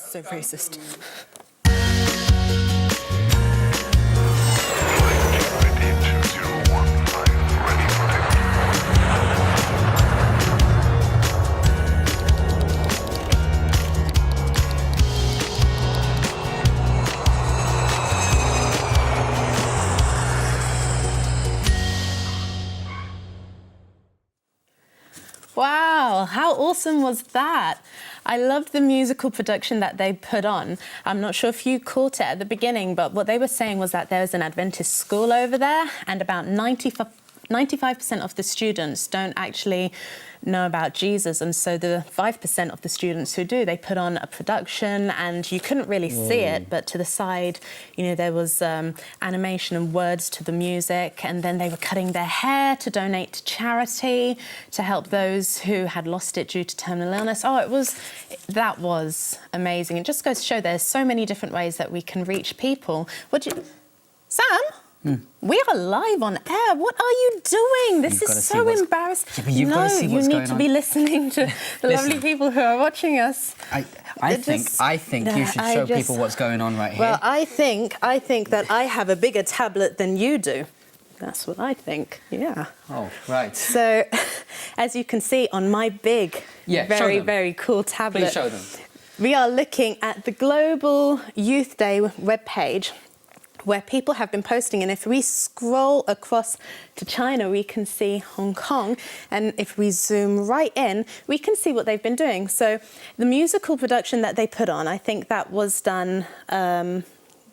So racist. Wow, how awesome was that? I loved the musical production that they put on. I'm not sure if you caught it at the beginning, but what they were saying was that there's an Adventist school over there, and about 95% of the students don't actually know about Jesus, and so the 5% of the students who do, they put on a production, and you couldn't really see it, but to the side, you know, there was animation and words to the music, and then they were cutting their hair to donate to charity to help those who had lost it due to terminal illness. That was amazing. It just goes to show there's so many different ways that we can reach people. Sam? We are live on air. What are you doing? This is so embarrassing. Yeah, you need to be listening to the lovely people who are watching us. I think you should show people what's going on right here. Well, I think that I have a bigger tablet than you do. That's what I think, yeah. Oh, right. So, as you can see on my big, very cool tablet. Please show them. We are looking at the Global Youth Day webpage, where people have been posting, and if we scroll across to China, we can see Hong Kong, and if we zoom right in, we can see what they've been doing. So the musical production that they put on, I think that was done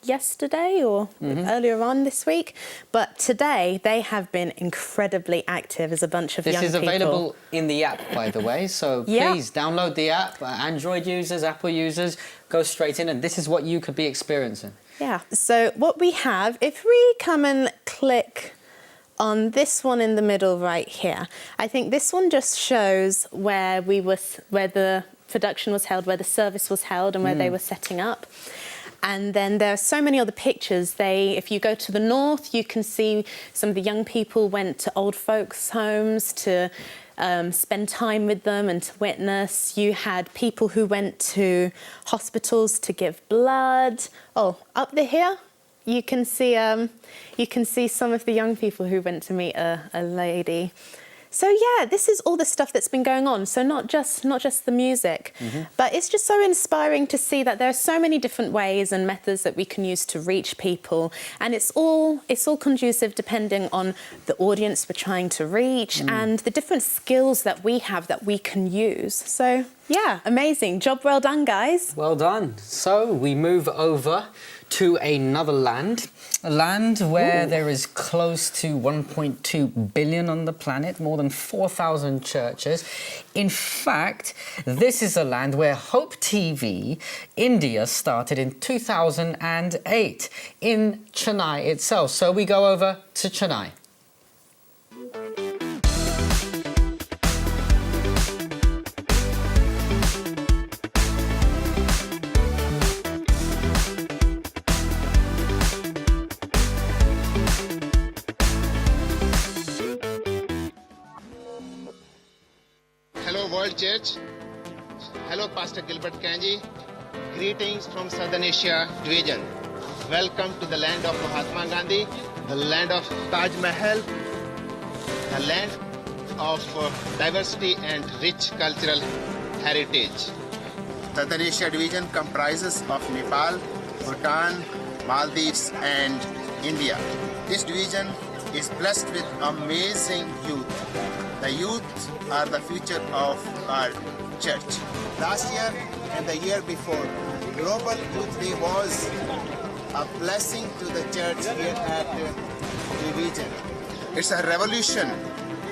yesterday or earlier on this week, but today they have been incredibly active as a bunch of young people. This is available in the app, by the way, so please download the app. Android users, Apple users, go straight in, and this is what you could be experiencing. Yeah, so what we have, if we come and click on this one in the middle right here, I think this one just shows where the production was held, where the service was held, and where they were setting up. And then there are so many other pictures. If you go to the north, you can see some of the young people went to old folks' homes to spend time with them and to witness. You had people who went to hospitals to give blood. Oh, up here, you can see some of the young people who went to meet a lady. So yeah, this is all the stuff that's been going on. So not just the music, but it's just so inspiring to see that there are so many different ways and methods that we can use to reach people, and it's all conducive depending on the audience we're trying to reach and the different skills that we have that we can use. So yeah, amazing job, well done, guys. Well done. So we move over to another land, a land where there is close to 1.2 billion on the planet, more than 4,000 churches. In fact, this is a land where Hope TV India started in 2008 in Chennai itself. So we go over to Chennai. Hello World Church. Hello Pastor Gilbert Kanji. Greetings from Southern Asia Division. Welcome to the land of Mahatma Gandhi, the land of Taj Mahal, the land of diversity and rich cultural heritage. Southern Asia Division comprises of Nepal, Bhutan, Maldives and India. This division is blessed with amazing youth. The youth are the future of our church. Last year and the year before, Global Youth Day was a blessing to the church here at Division. It's a revolution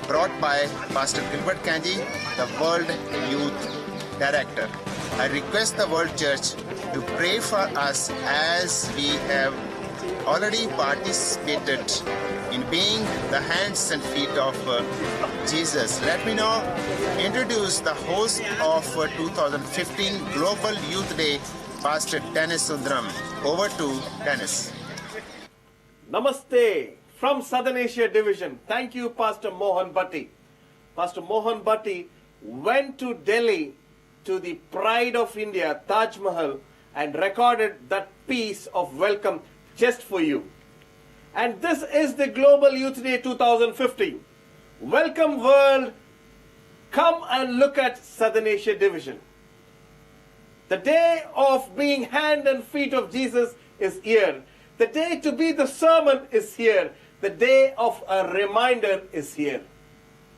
brought by Pastor Gilbert Kanji, the World Youth Director. I request the World Church to pray for us as we have already participated in being the hands and feet of Jesus. Let me now introduce the host of 2015 Global Youth Day, Pastor Dennis Sundaram. Over to Dennis. Namaste from Southern Asia Division. Thank you, Pastor Mohan Bhatti. Pastor Mohan Bhatti went to Delhi to the pride of India, Taj Mahal, and recorded that piece of welcome just for you. And this is the Global Youth Day 2015. Welcome world, come and look at Southern Asia Division. The day of being hand and feet of Jesus is here. The day to be the sermon is here. The day of a reminder is here.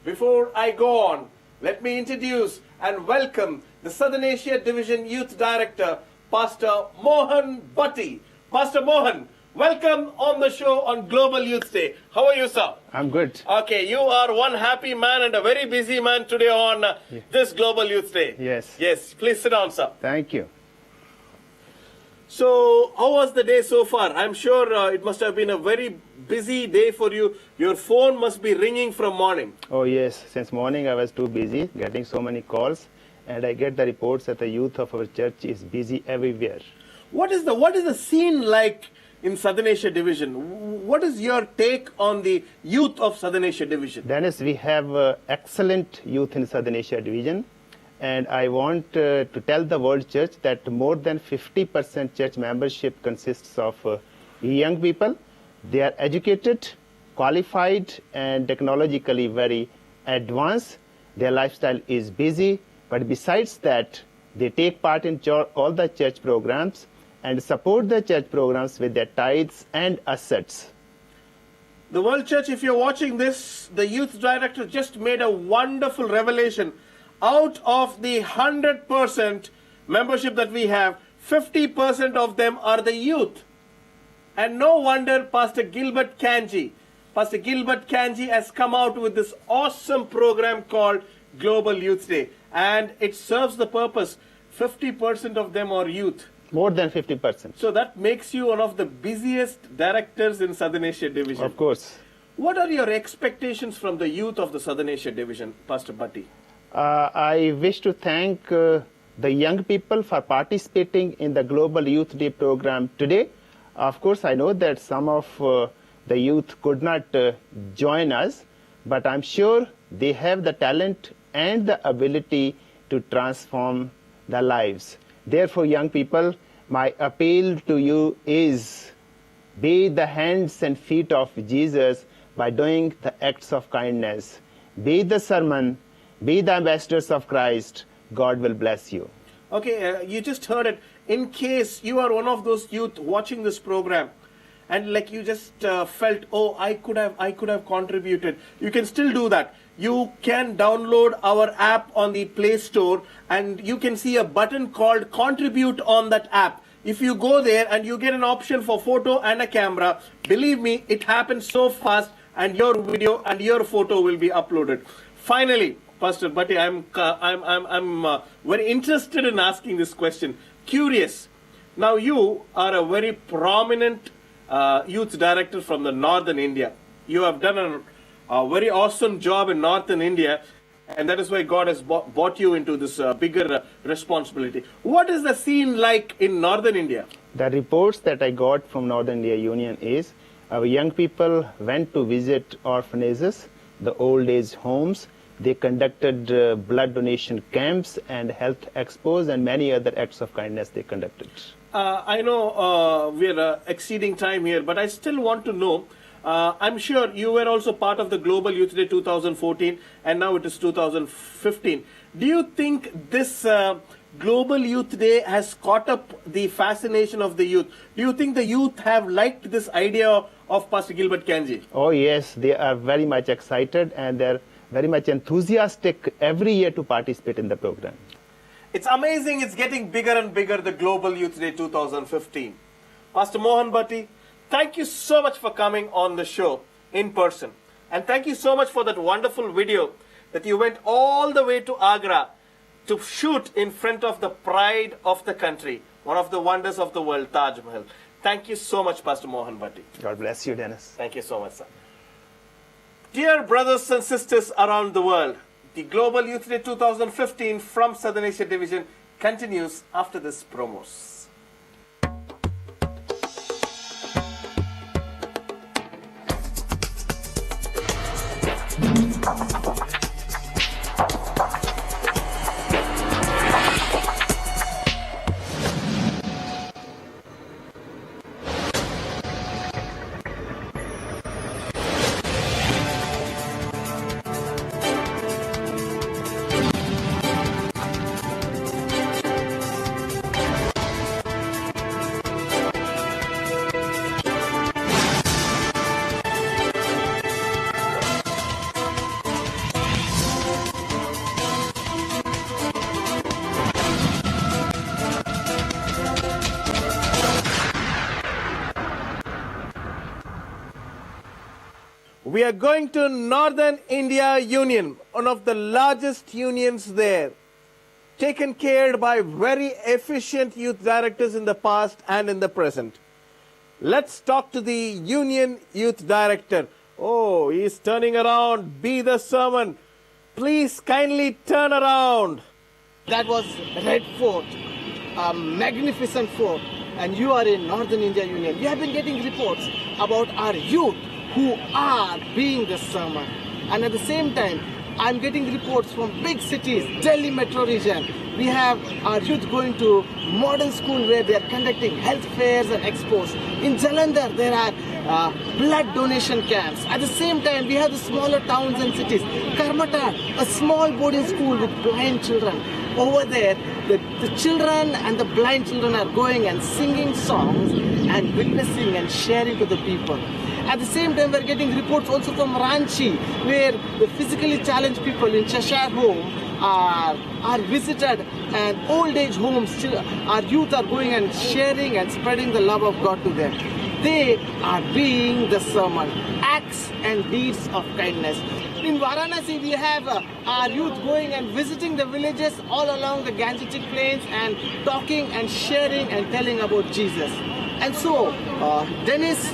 Before I go on, let me introduce and welcome the Southern Asia Division Youth Director, Pastor Mohan Bhatti. Pastor Mohan, welcome on the show on Global Youth Day. How are you, sir? I'm good. Okay, you are one happy man and a very busy man today on this Global Youth Day. Yes. Yes, please sit down, sir. Thank you. So, how was the day so far? I'm sure it must have been a very busy day for you. Your phone must be ringing from morning. Oh yes, since morning I was too busy getting so many calls, and I get the reports that the youth of our church is busy everywhere. What is the scene like in Southern Asia Division? What is your take on the youth of Southern Asia Division? Dennis, we have excellent youth in Southern Asia Division, and I want to tell the world church that more than 50% church membership consists of young people. They are educated, qualified, and technologically very advanced. Their lifestyle is busy, but besides that, they take part in all the church programs and support the church programs with their tithes and assets. The World Church, if you're watching this, the youth director just made a wonderful revelation. Out of the 100% membership that we have, 50% of them are the youth. And no wonder Pastor Gilbert Kanji has come out with this awesome program called Global Youth Day. And it serves the purpose. 50% of them are youth. More than 50%. So that makes you one of the busiest directors in Southern Asia Division. Of course. What are your expectations from the youth of the Southern Asia Division, Pastor Bhatti? I wish to thank the young people for participating in the Global Youth Day program today. Of course, I know that some of the youth could not join us, but I'm sure they have the talent and the ability to transform their lives. Therefore, young people, my appeal to you is be the hands and feet of Jesus by doing the acts of kindness. Be the sermon, be the ambassadors of Christ. God will bless you. Okay, you just heard it. In case you are one of those youth watching this program and like you just felt, oh, I could have contributed, you can still do that. You can download our app on the Play Store and you can see a button called Contribute on that app. If you go there and you get an option for photo and a camera, believe me, it happens so fast and your video and your photo will be uploaded. Finally, Pastor Bhatti, I'm very interested in asking this question. Curious. Now you are a very prominent youth director from the Northern India. You have done a very awesome job in Northern India, and that is why God has brought you into this bigger responsibility. What is the scene like in Northern India? The reports that I got from Northern India Union is our young people went to visit orphanages, the old age homes. They conducted blood donation camps and health expos and many other acts of kindness they conducted. I know we're exceeding time here, but I still want to know, I'm sure you were also part of the Global Youth Day 2014 and now it is 2015. Do you think this Global Youth Day has caught up the fascination of the youth? Do you think the youth have liked this idea of Pastor Gilbert Kanji? Oh yes, they are very much excited and they're very much enthusiastic every year to participate in the program. It's amazing, it's getting bigger and bigger, the Global Youth Day 2015. Pastor Mohan Bhatti, thank you so much for coming on the show in person. And thank you so much for that wonderful video that you went all the way to Agra to shoot in front of the pride of the country, one of the wonders of the world, Taj Mahal. Thank you so much, Pastor Mohan Bhatti. God bless you, Dennis. Thank you so much, sir. Dear brothers and sisters around the world, the Global Youth Day 2015 from Southern Asia Division continues after this promos. We are going to Northern India Union, one of the largest unions there, taken care by very efficient youth directors in the past and in the present. Let's talk to the Union Youth Director. Oh, he's turning around. Be the sermon. Please kindly turn around. That was Red Fort, a magnificent fort, and you are in Northern India Union. We have been getting reports about our youth who are being the sermon. And at the same time, I'm getting reports from big cities, Delhi metro region. We have our youth going to modern school where they are conducting health fairs and expos. In Jalandhar, there are blood donation camps. At the same time, we have the smaller towns and cities. Karmata, a small boarding school with blind children. Over there, the children and the blind children are going and singing songs and witnessing and sharing to the people. At the same time, we're getting reports also from Ranchi, where the physically challenged people in Cheshire home are visited, and old age homes, our youth are going and sharing and spreading the love of God to them. They are being the sermon, acts and deeds of kindness. In Varanasi, we have our youth going and visiting the villages all along the Gangetic plains and talking and sharing and telling about Jesus. And so, Dennis,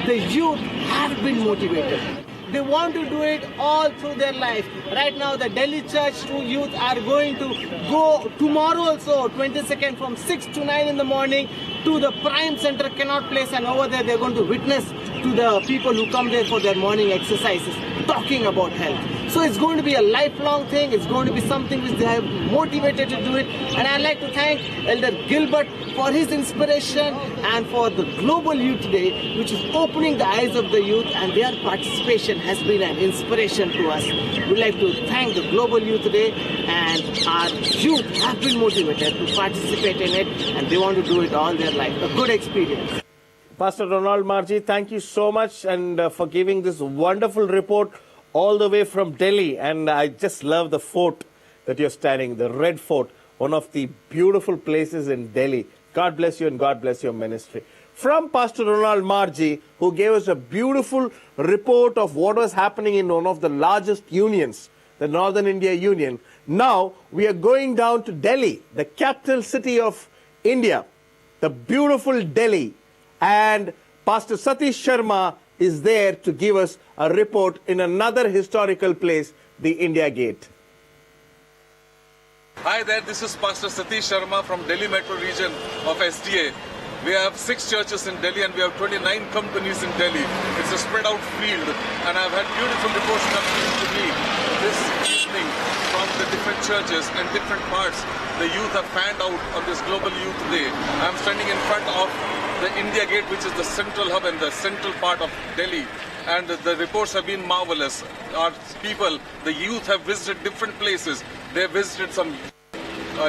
the youth have been motivated. They want to do it all through their life. Right now, the Delhi Church youth are going to go tomorrow also, 22nd, from 6 to 9 in the morning to the Prime Center, Connaught Place, and over there they're going to witness to the people who come there for their morning exercises, talking about health. So it's going to be a lifelong thing. It's going to be something which they have motivated to do it. And I'd like to thank Elder Gilbert for his inspiration and for the Global Youth Day, which is opening the eyes of the youth, and their participation has been an inspiration to us. We'd like to thank the Global Youth Day, and our youth have been motivated to participate in it, and they want to do it all their life. A good experience. Pastor Ronald Marji, thank you so much and for giving this wonderful report all the way from Delhi. And I just love the fort that you're standing, the Red Fort, one of the beautiful places in Delhi. God bless you and God bless your ministry. From Pastor Ronald Marji, who gave us a beautiful report of what was happening in one of the largest unions, the Northern India Union. Now we are going down to Delhi, the capital city of India, the beautiful Delhi. And Pastor Satish Sharma is there to give us a report in another historical place, the India Gate. Hi there, this is Pastor Satish Sharma from Delhi Metro region of SDA. We have 6 churches in Delhi and we have 29 companies in Delhi. It's a spread out field, and I've had beautiful reports coming to me this evening from the different churches and different parts. The youth have fanned out on this Global Youth Day. I'm standing in front of the India Gate, which is the central hub and the central part of Delhi. And the reports have been marvelous. Our people, the youth have visited different places. They have visited some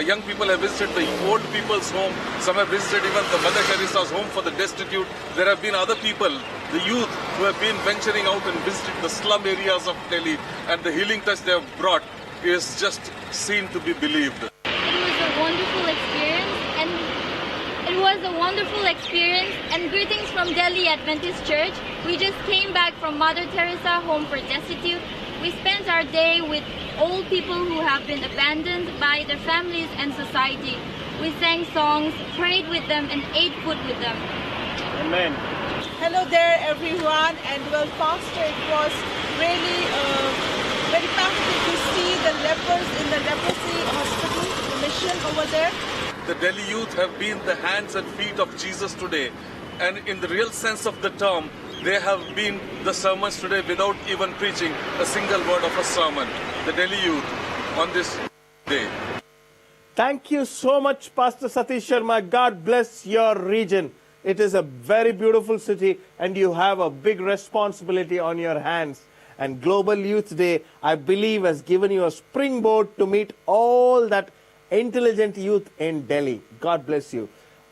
young people have visited the old people's home. Some have visited even the Mother Teresa's home for the destitute. There have been other people, the youth, who have been venturing out and visiting the slum areas of Delhi. And the healing touch they have brought is just seen to be believed. And greetings from Delhi Adventist Church. We just came back from Mother Teresa Home for Destitute. We spent our day with old people who have been abandoned by their families and society. We sang songs, prayed with them, and ate food with them. Amen. Hello there, everyone, and well, Pastor, it was really very powerful to see the lepers in the leprosy hospital, the mission over there. The Delhi youth have been the hands and feet of Jesus today, and in the real sense of the term, they have been the sermons today without even preaching a single word of a sermon. The Delhi youth on this day. Thank you so much, Pastor Satish Sharma. God bless your region. It is a very beautiful city, and you have a big responsibility on your hands. And Global Youth Day, I believe, has given you a springboard to meet all that intelligent youth in Delhi. God bless you.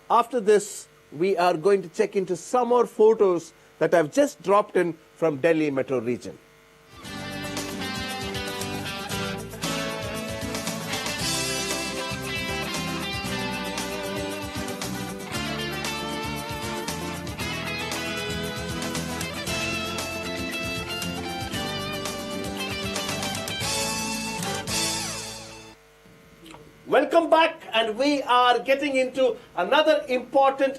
After this, we are going to check into some more photos that I've just dropped in from Delhi metro region. Welcome back, and we are getting into another important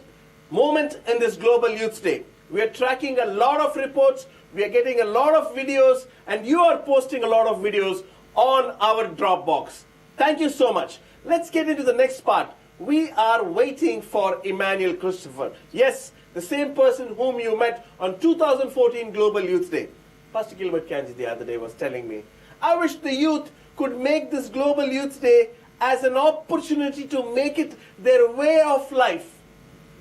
moment in this Global Youth Day. We are tracking a lot of reports, we are getting a lot of videos, and you are posting a lot of videos on our Dropbox. Thank you so much. Let's get into the next part. We are waiting for Emmanuel Christopher. Yes, the same person whom you met on 2014 Global Youth Day. Pastor Gilbert Kanji the other day was telling me, I wish the youth could make this Global Youth Day as an opportunity to make it their way of life.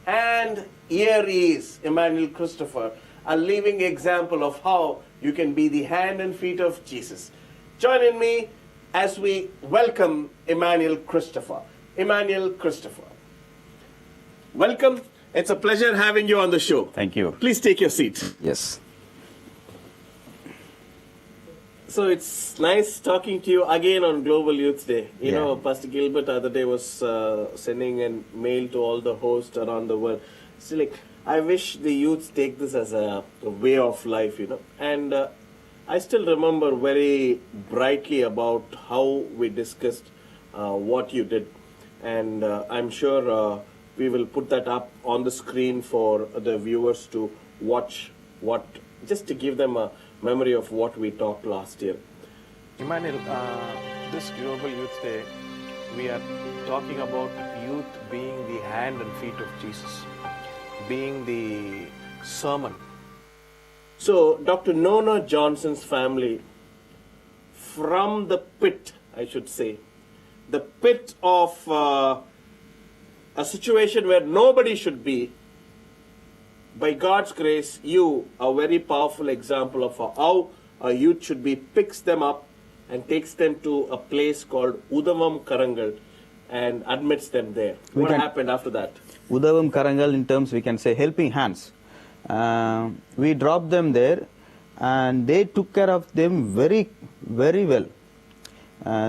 And here he is, Emmanuel Christopher, a living example of how you can be the hand and feet of Jesus. Join in me as we welcome Emmanuel Christopher. Emmanuel Christopher. Welcome. It's a pleasure having you on the show. Thank you. Please take your seat. Yes. So it's nice talking to you again on Global Youth Day. You Yeah. know, Pastor Gilbert the other day was sending a mail to all the hosts around the world. So like, I wish the youth take this as a way of life, you know. And I still remember very brightly about how we discussed what you did. And I'm sure we will put that up on the screen for the viewers to watch just to give them a memory of what we talked last year. Emmanuel, this Global Youth Day, we are talking about youth being the hand and feet of Jesus, being the sermon. So, Dr. Nona Johnson's family, from the pit, I should say, the pit of a situation where nobody should be, by God's grace, you, a very powerful example of how a youth should be, picks them up and takes them to a place called Udavam Karangal and admits them there. What happened after that? Udavam Karangal, in terms we can say helping hands. We dropped them there and they took care of them very, very well.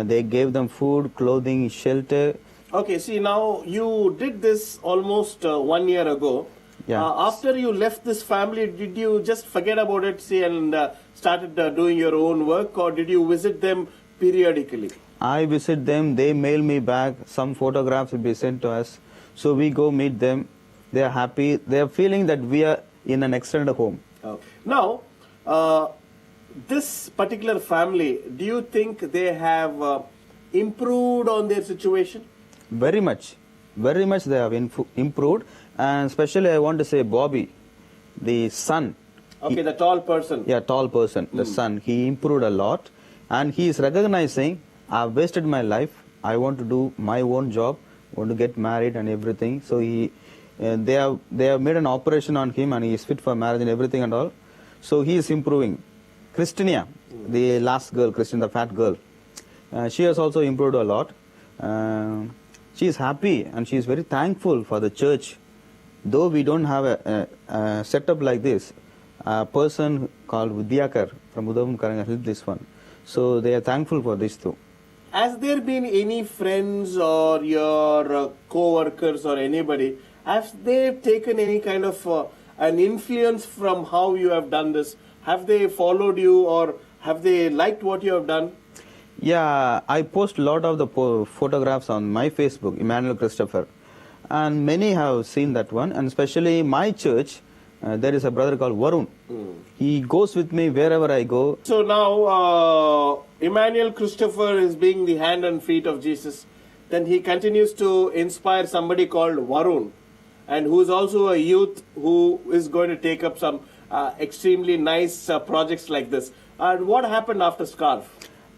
They gave them food, clothing, shelter. Okay, see, now you did this almost 1 year ago. Yeah. After you left this family, did you just forget about it, see, and started doing your own work, or did you visit them periodically? I visit them, they mail me back, some photographs will be sent to us. So we go meet them, they are happy, they are feeling that we are in an extended home. Okay. Now, this particular family, do you think they have improved on their situation? Very much they have improved, and especially I want to say Bobby, the son. Okay, the tall person. Yeah, tall person, the son. He improved a lot, and he is recognizing, I've wasted my life, I want to do my own job, want to get married and everything. So they have made an operation on him, and he is fit for marriage and everything and all. So he is improving. Christina, the last girl, Christina, the fat girl, she has also improved a lot. She is happy and she is very thankful for the church. Though we don't have a setup like this, a person called Vidyakar from Udavam Karangal helped this one. So they are thankful for this too. Has there been any friends or your co-workers or anybody, have they taken any kind of an influence from how you have done this? Have they followed you or have they liked what you have done? Yeah, I post a lot of the photographs on my Facebook, Emmanuel Christopher, and many have seen that one. And especially my church, there is a brother called Varun. He goes with me wherever I go. So now Emmanuel Christopher is being the hand and feet of Jesus. Then he continues to inspire somebody called Varun, and who is also a youth who is going to take up some extremely nice projects like this. And what happened after Scarf?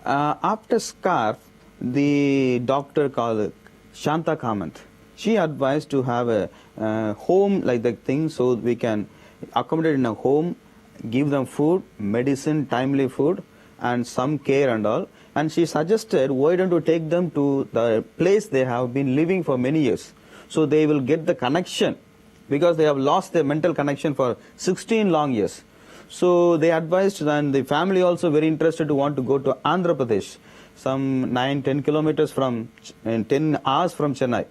After Scarf, the doctor called Shanta Kamant, she advised to have a home like that thing, so we can accommodate in a home, give them food, medicine, timely food, and some care and all. And she suggested, why don't you take them to the place they have been living for many years, so they will get the connection, because they have lost their mental connection for 16 long years. So they advised, and the family also very interested to want to go to Andhra Pradesh, some 9-10 kilometers from, 10 hours from Chennai.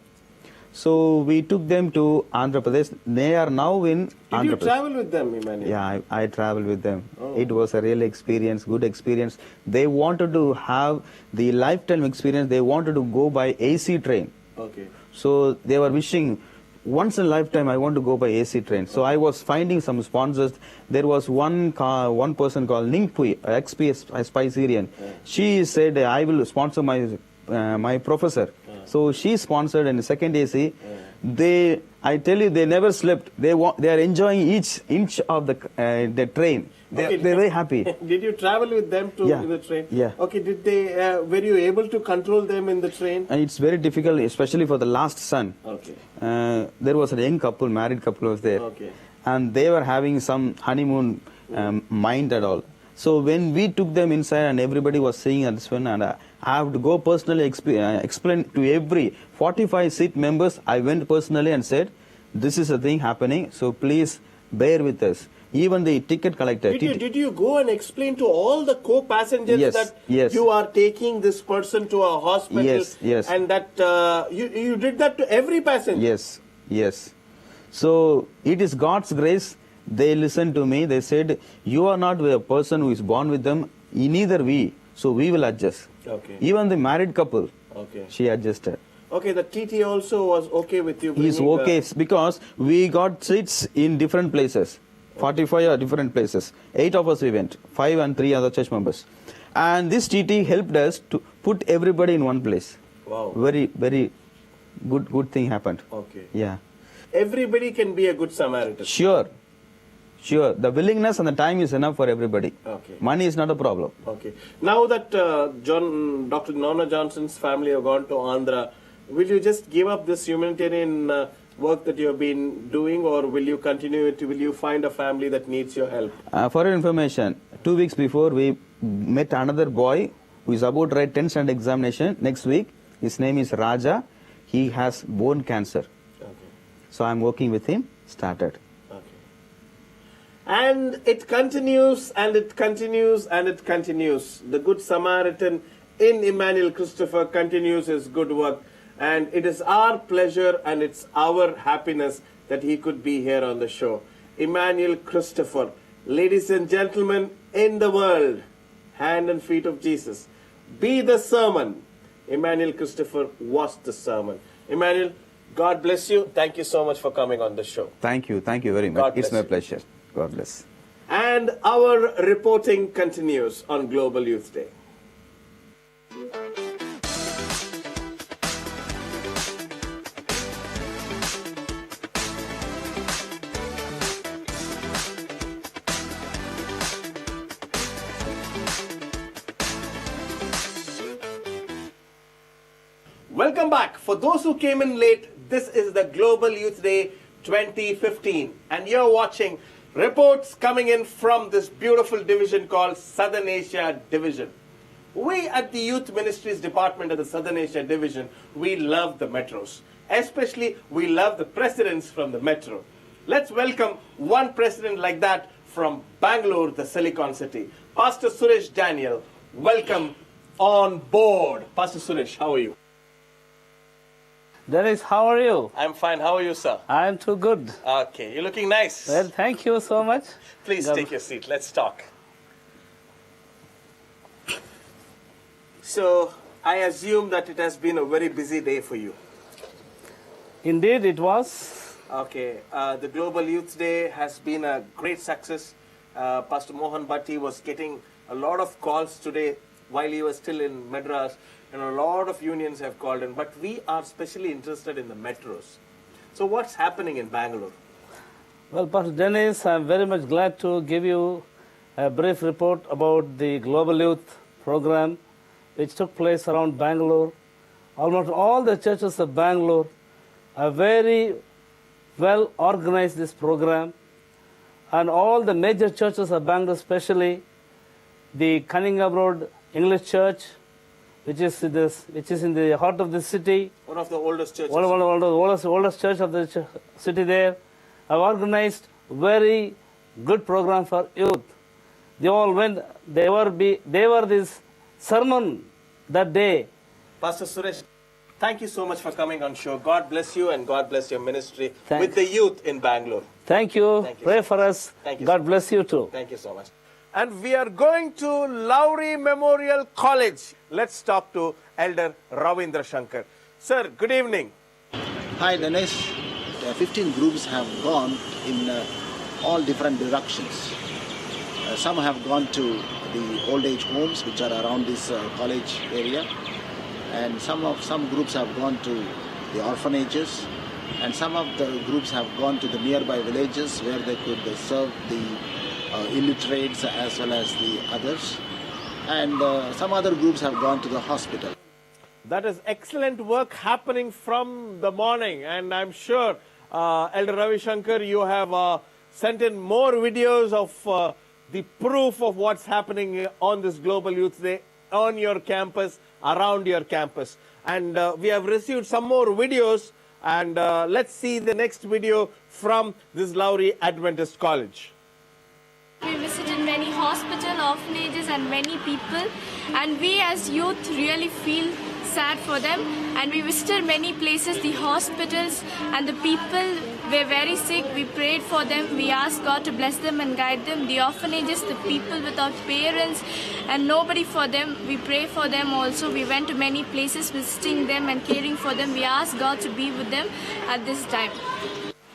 So we took them to Andhra Pradesh. They are now in Did Andhra you Pradesh. travel with them, Emmanuel? Yeah, I traveled with them. Oh. It was a real experience, good experience. They wanted to have the lifetime experience. They wanted to go by AC train. Okay. So they were wishing, once in a lifetime, I want to go by AC train. So I was finding some sponsors. There was one person called Ningpui, XP Spy Syrian. She said, I will sponsor my professor. So she sponsored in the second AC. I tell you, they never slept. They are enjoying each inch of the train. They're very happy. Did you travel with them in the train? Yeah. Okay. Did they? Were you able to control them in the train? And it's very difficult, especially for the last son. Okay. There was a young couple, married couple was there. Okay. And they were having some honeymoon mind at all. So when we took them inside and everybody was seeing this one, and I have to go personally explain to every 45 seat members, I went personally and said, this is a thing happening, so please bear with us. Even the ticket collector. Did you go and explain to all the co-passengers Yes, that yes. you are taking this person to a hospital? Yes, yes. And that you did that to every passenger? Yes, yes. So it is God's grace. They listened to me. They said, you are not a person who is born with them, neither we. So we will adjust. Okay. Even the married couple, Okay. she adjusted. Okay, the TT also was okay with you? He's bringing okay because we got seats in different places. 45 are different places. 8 of us we went. 5 and 3 other church members. And this TT helped us to put everybody in one place. Wow. Very, very good thing happened. Okay. Yeah. Everybody can be a good Samaritan. Sure. The willingness and the time is enough for everybody. Okay. Money is not a problem. Okay. Now that Dr. Nona Johnson's family have gone to Andhra, will you just give up this humanitarian work that you have been doing, or will you continue it? Will you find a family that needs your help? For your information, 2 weeks before we met another boy who is about to write 10th standard examination next week. His name is Raja. He has bone cancer. Okay. So I'm working with him. Started. Okay. And it continues and it continues and it continues. The Good Samaritan in Emmanuel Christopher continues his good work. And it is our pleasure and it's our happiness that he could be here on the show. Emmanuel Christopher, ladies and gentlemen, in the world, hand and feet of Jesus, be the sermon. Emmanuel Christopher was the sermon. Emmanuel, God bless you. Thank you so much for coming on the show. Thank you very much. God It's bless my you. pleasure. God bless. And our reporting continues on Global Youth Day. Welcome back. For those who came in late, this is the Global Youth Day 2015, and you're watching reports coming in from this beautiful division called Southern Asia Division. We at the Youth Ministries Department of the Southern Asia Division, we love the metros. Especially, we love the presidents from the metro. Let's welcome one president like that from Bangalore, the Silicon City. Pastor Suresh Daniel, welcome on board. Pastor Suresh, how are you? Dennis, how are you? I'm fine. How are you, sir? I'm too good. Okay, you're looking nice. Well, thank you so much. Please take your seat. Let's talk. So, I assume that it has been a very busy day for you. Indeed, it was. Okay, the Global Youth Day has been a great success. Pastor Mohan Bhatti was getting a lot of calls today while he was still in Madras, and a lot of unions have called in, but we are specially interested in the metros. So what's happening in Bangalore? Well, Pastor Dennis, I'm very much glad to give you a brief report about the Global Youth program which took place around Bangalore. Almost all the churches of Bangalore are very well organized this program, and all the major churches of Bangalore, especially the Cunningham Road English Church, which is in the heart of the city. One of the oldest churches. One of the oldest church of the city there, have organized very good program for youth. They all went. They were this sermon that day. Pastor Suresh, Thank you so much for coming on show. God bless you and God bless your ministry Thanks. with the youth in Bangalore. Thank you. Thank you Pray so for much. us. Thank you God so bless you too. Thank you so much. And we are going to Lowry Memorial College. Let's talk to Elder Ravindra Shankar. Sir, good evening. Hi Dennis. 15 groups have gone in all different directions. Some have gone to the old age homes which are around this college area, and some groups have gone to the orphanages, and some of the groups have gone to the nearby villages where they could serve the illiterates as well as the others, and some other groups have gone to the hospital. That is excellent work happening from the morning, and I'm sure Elder Ravi Shankar, you have sent in more videos of the proof of what's happening on this Global Youth Day on your campus, around your campus. And we have received some more videos, and let's see the next video from this Lowry Adventist College. We visited many hospitals, orphanages and many people, and we as youth really feel sad for them, and we visited many places, the hospitals, and the people were very sick. We prayed for them, we asked God to bless them and guide them. The orphanages, the people without parents and nobody for them, we pray for them also. We went to many places visiting them and caring for them. We asked God to be with them at this time.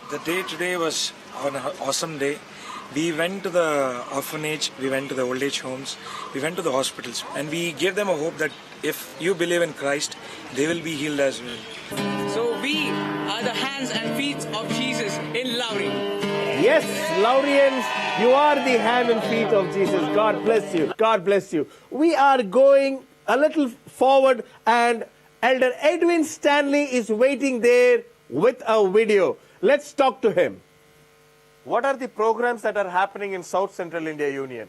The day today was an awesome day. We went to the orphanage, we went to the old age homes, we went to the hospitals, and we gave them a hope that if you believe in Christ, they will be healed as well. So we are the hands and feet of Jesus in Lowry. Yes, Lowryans, you are the hand and feet of Jesus. God bless you. God bless you. We are going a little forward, and Elder Edwin Stanley is waiting there with a video. Let's talk to him. What are the programs that are happening in South Central India Union?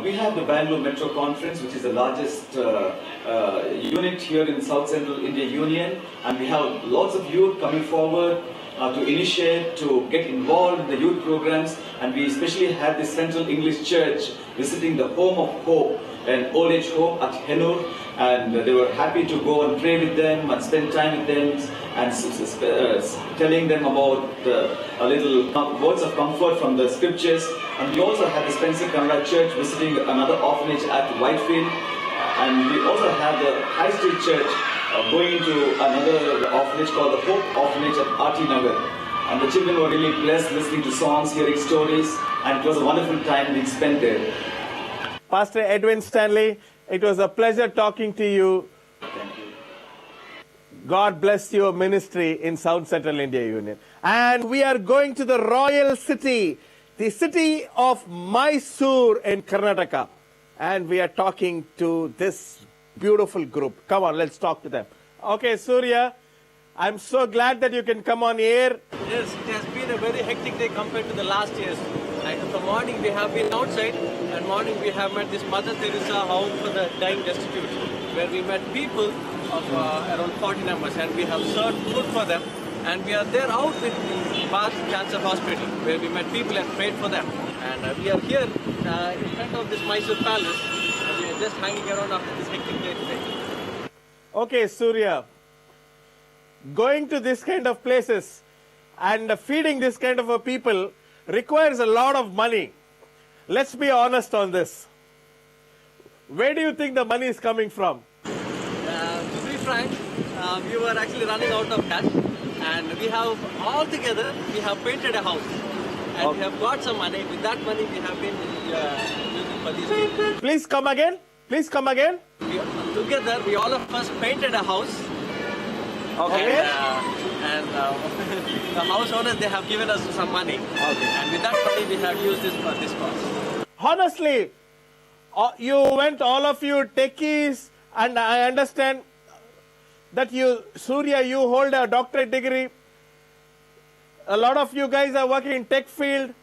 We have the Bangalore Metro Conference, which is the largest unit here in South Central India Union, and we have lots of youth coming forward to initiate, to get involved in the youth programs, and we especially had the Central English Church visiting the Home of Hope, an old age home at Hennur, and they were happy to go and pray with them and spend time with them and telling them about a little words of comfort from the scriptures. And we also had the Spencer Kannada Church visiting another orphanage at Whitefield, and we also had the High Street Church going to another orphanage called the Hope Orphanage at RT Nagar. And the children were really blessed listening to songs, hearing stories, and it was a wonderful time being spent there. Pastor Edwin Stanley, it was a pleasure talking to you. Thank you. God bless your ministry in South Central India Union. And we are going to the royal city, the city of Mysore in Karnataka. And we are talking to this beautiful group. Come on, let's talk to them. Okay, Surya, I'm so glad that you can come on air. Yes, it has been a very hectic day compared to the last years. And in the morning we have been outside, and morning we have met this Mother Teresa Home for the Dying Destitute, where we met people of around 40 numbers, and we have served food for them. And we are there out with the Bath Cancer Hospital, where we met people and prayed for them. And we are here in front of this Mysore Palace, and we are just hanging around after this hectic day today. Okay, Surya, going to this kind of places and feeding this kind of a people requires a lot of money. Let's be honest on this. Where do you think the money is coming from? To be frank, we were actually running out of cash, and we have all together, we have painted a house, and okay, we have got some money. With that money we have been using for these things. Please come again. Please come again. Together, we all of us painted a house. Okay. And the house owners, they have given us some money. Okay. And with that money, we have used this for this cause. Honestly, you went, all of you techies, and I understand that you, Surya, you hold a doctorate degree. A lot of you guys are working in tech field.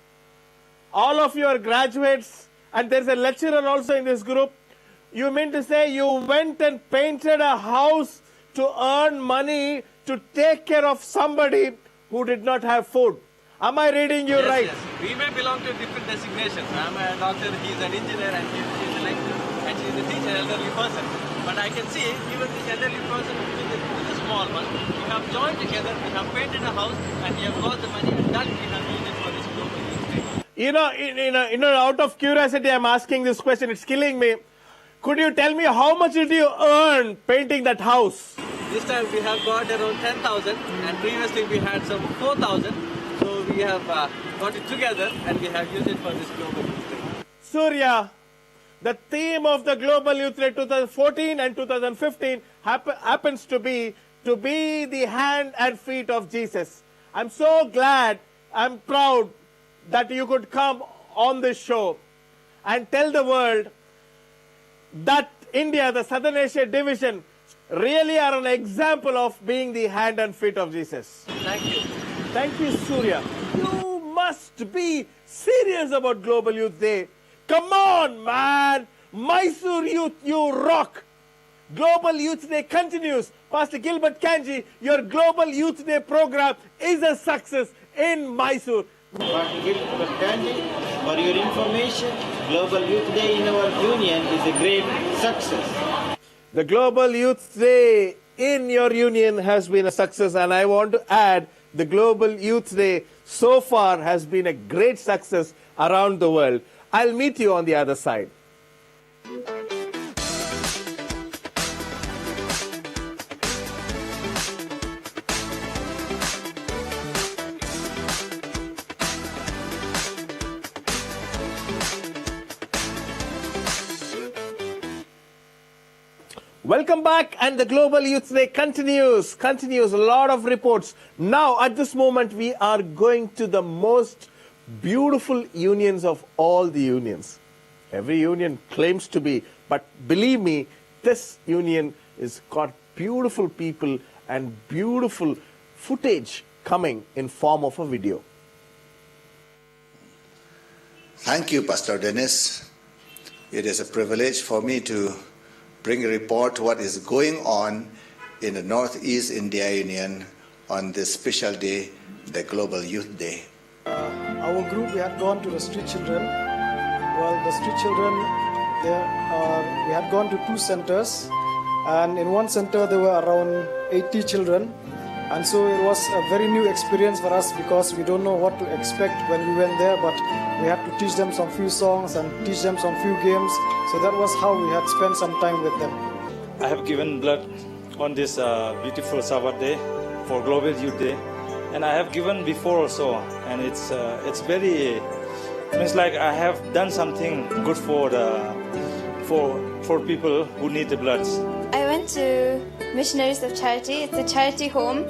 All of you are graduates, and there's a lecturer also in this group. You mean to say you went and painted a house to earn money to take care of somebody who did not have food? Am I reading you right? Yes. We may belong to different designations. I'm a doctor, he's an engineer, and she's a lecturer, and she's a teacher, elderly person. But I can see even this elderly person with the small one, we have joined together, we have painted a house, and we have got the money, and that we have used it for this global youth day. Out of curiosity, I'm asking this question. It's killing me. Could you tell me how much did you earn painting that house? This time we have got around 10,000, and previously we had some 4,000. So we have got it together, and we have used it for this global youth day. Surya, the theme of the Global Youth Day 2014 and 2015 happens to be the hand and feet of Jesus. I'm so glad, I'm proud that you could come on this show and tell the world that India, the Southern Asia division, really are an example of being the hand and feet of Jesus. Thank you. Thank you, Surya. You must be serious about Global Youth Day. Come on, man. Mysore Youth, you rock. Global Youth Day continues. Pastor Gilbert Kanji, your Global Youth Day program is a success in Mysore. Pastor Gilbert Kanji, for your information, Global Youth Day in our union is a great success. The Global Youth Day in your union has been a success, and I want to add the Global Youth Day so far has been a great success around the world. I'll meet you on the other side. Welcome back, and the Global Youth Day continues. A lot of reports. Now, at this moment, we are going to the most beautiful unions of all the unions. Every union claims to be, but believe me, this union is got beautiful people and beautiful footage coming in form of a video. Thank you, Pastor Dennis. It is a privilege for me to bring a report what is going on in the Northeast India Union on this special day, the Global Youth Day. Our group, we had gone to the street children. Well, the street children, we had gone to 2 centers, and in one center there were around 80 children, and so it was a very new experience for us because we don't know what to expect when we went there, but we had to teach them some few songs and teach them some few games, so that was how we had spent some time with them. I have given blood on this beautiful Sabbath day for Global Youth Day, and I have given before also, and it's very, it's like I have done something good for people who need the blood. I went to Missionaries of Charity. It's a charity home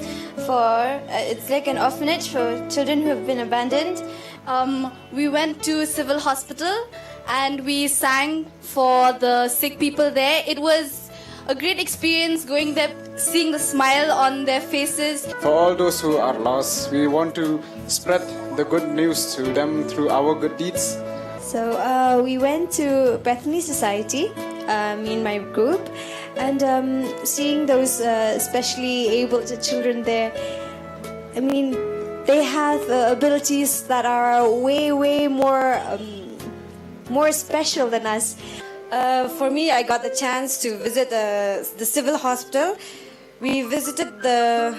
for, it's like an orphanage for children who have been abandoned. We went to Civil Hospital and we sang for the sick people there. It was a great experience going there, seeing the smile on their faces. For all those who are lost, we want to spread the good news to them through our good deeds. So we went to Bethany Society, me and my group, and seeing those especially able children there, I mean, they have abilities that are way more special than us. For me, I got the chance to visit the Civil Hospital. We visited the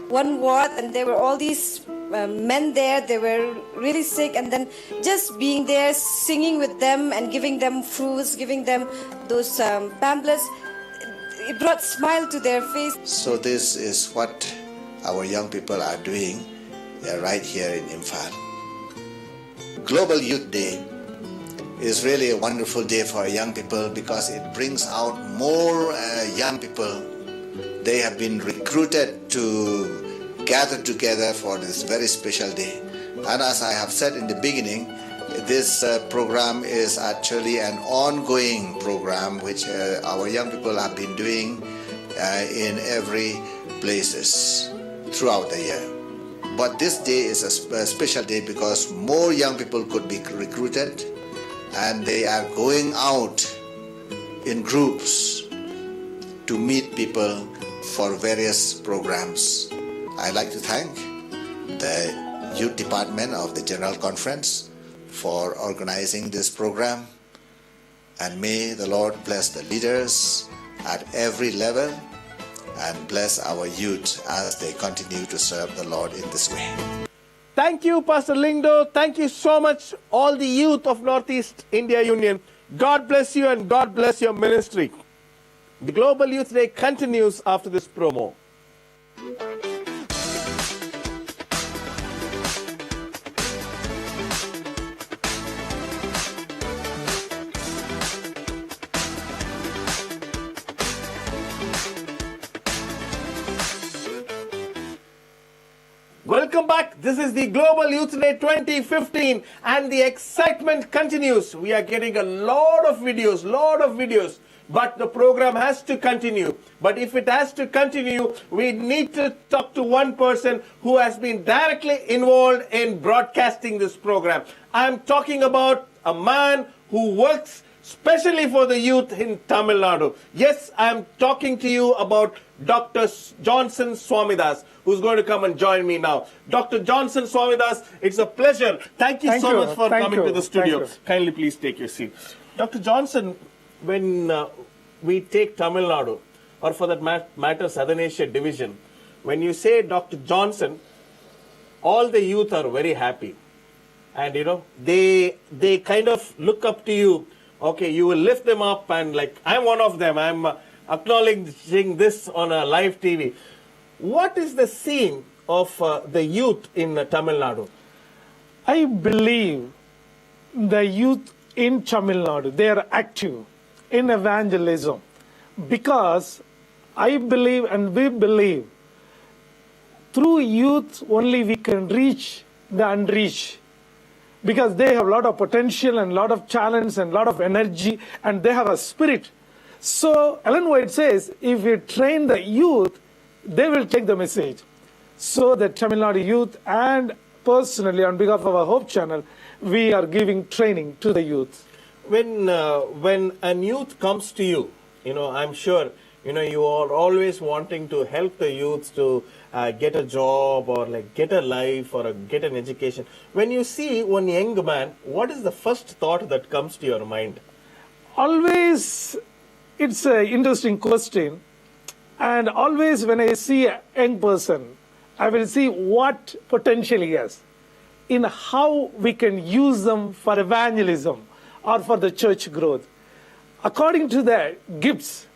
one ward, and there were all these men there. They were really sick, and then just being there, singing with them and giving them fruits, giving them those pamphlets, it brought a smile to their face. So this is what our young people are doing right here in Imphal. Global Youth Day is really a wonderful day for young people because it brings out more young people. They have been recruited to gather together for this very special day. And as I have said in the beginning, this program is actually an ongoing program which our young people have been doing in every places throughout the year. But this day is a special day because more young people could be recruited and they are going out in groups to meet people for various programs. I'd like to thank the Youth Department of the General Conference for organizing this program. And may the Lord bless the leaders at every level and bless our youth as they continue to serve the Lord in this way. Thank you, Pastor Lingdo. Thank you so much, all the youth of Northeast India Union. God bless you and God bless your ministry. The Global Youth Day continues after this promo. Welcome back. This is the Global Youth Day 2015 and the excitement continues. We are getting a lot of videos, but the program has to continue. But if it has to continue, we need to talk to one person who has been directly involved in broadcasting this program. I'm talking about a man who works especially for the youth in Tamil Nadu. Yes, I'm talking to you about Dr. Johnson Swamidas, who's going to come and join me now. Dr. Johnson Swamidas, it's a pleasure. Thank you so much for coming to the studio. Kindly please take your seat. Dr. Johnson, when we take Tamil Nadu, or for that matter, Southern Asia Division, when you say Dr. Johnson, all the youth are very happy. And, you know, they kind of look up to you. Okay, you will lift them up and like, I'm one of them. I'm acknowledging this on a live TV. What is the scene of the youth in Tamil Nadu? I believe the youth in Tamil Nadu, they are active in evangelism because I believe and we believe through youth only we can reach the unreached. Because they have a lot of potential and a lot of challenge and a lot of energy and they have a spirit. So Ellen White says, if we train the youth, they will take the message. So the Tamil Nadu youth and personally on behalf of our Hope Channel, we are giving training to the youth. When a youth comes to you, you know, I'm sure, you know, you are always wanting to help the youth to get a job or like get a life or get an education. When you see one young man, what is the first thought that comes to your mind? Always, it's an interesting question. And always when I see a young person, I will see what potential he has in how we can use them for evangelism or for the church growth. According to their gifts,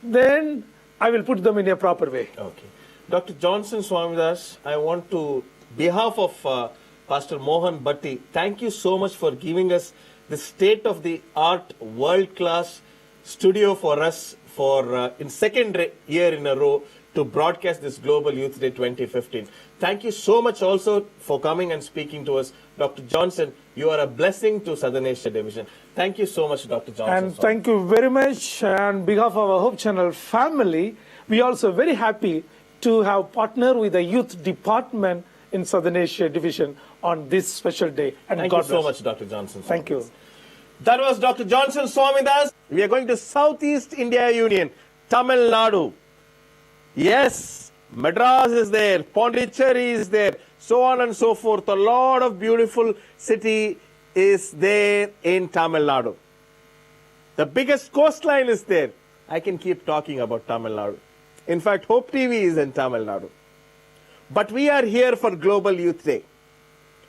then I will put them in a proper way. Okay. Dr. Johnson Swamidas, I want to, behalf of Pastor Mohan Bhatti, thank you so much for giving us the state-of-the-art, world-class studio for us for in second year in a row to broadcast this Global Youth Day 2015. Thank you so much also for coming and speaking to us. Dr. Johnson, you are a blessing to Southern Asia Division. Thank you so much, Dr. Johnson. And thank you very much. On behalf of our Hope Channel family, we are also very happy to have partnered with the youth department in Southern Asia Division on this special day. And thank God you so bless. much, Dr. Johnson. Thank you. That was Dr. Johnson Swamidas. We are going to Southeast India Union, Tamil Nadu. Yes, Madras is there, Pondicherry is there, so on and so forth. A lot of beautiful city is there in Tamil Nadu. The biggest coastline is there. I can keep talking about Tamil Nadu. In fact, Hope TV is in Tamil Nadu. But we are here for Global Youth Day.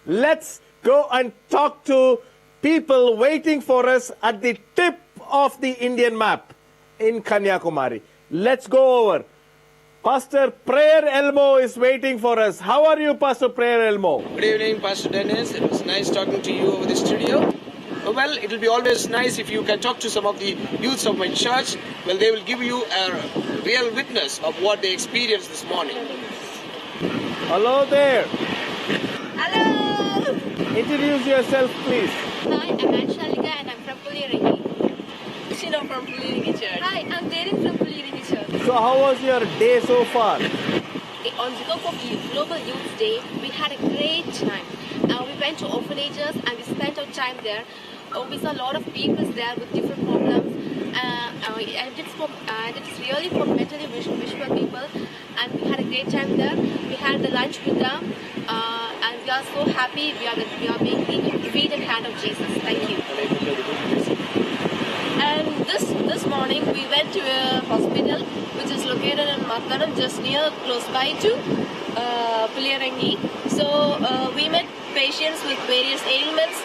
Let's go and talk to people waiting for us at the tip of the Indian map in Kanyakumari. Let's go over. Pastor Prayer Elmo is waiting for us. How are you, Pastor Prayer Elmo? Good evening, Pastor Dennis. It was nice talking to you over the studio. Well, it will be always nice if you can talk to some of the youths of my church. Well, they will give you a real witness of what they experienced this morning. Hello there. Hello. Introduce yourself, please. Hi, I'm Anshalika and I'm from Puliringi. Sheila from Puliringi Church. Hi, I'm Derin from Puliringi Church. So how was your day so far? On behalf of Global Youth Day, we had a great time. We went to orphanages and we spent our time there. We saw a lot of people there with different problems. And it's really for mentally visual people. And we had a great time there. We had the lunch with them. And we are so happy we are being the feet and hand of Jesus. Thank you. morning, we went to a hospital which is located in Mattanam, just close by to Puliyarangi. So we met patients with various ailments.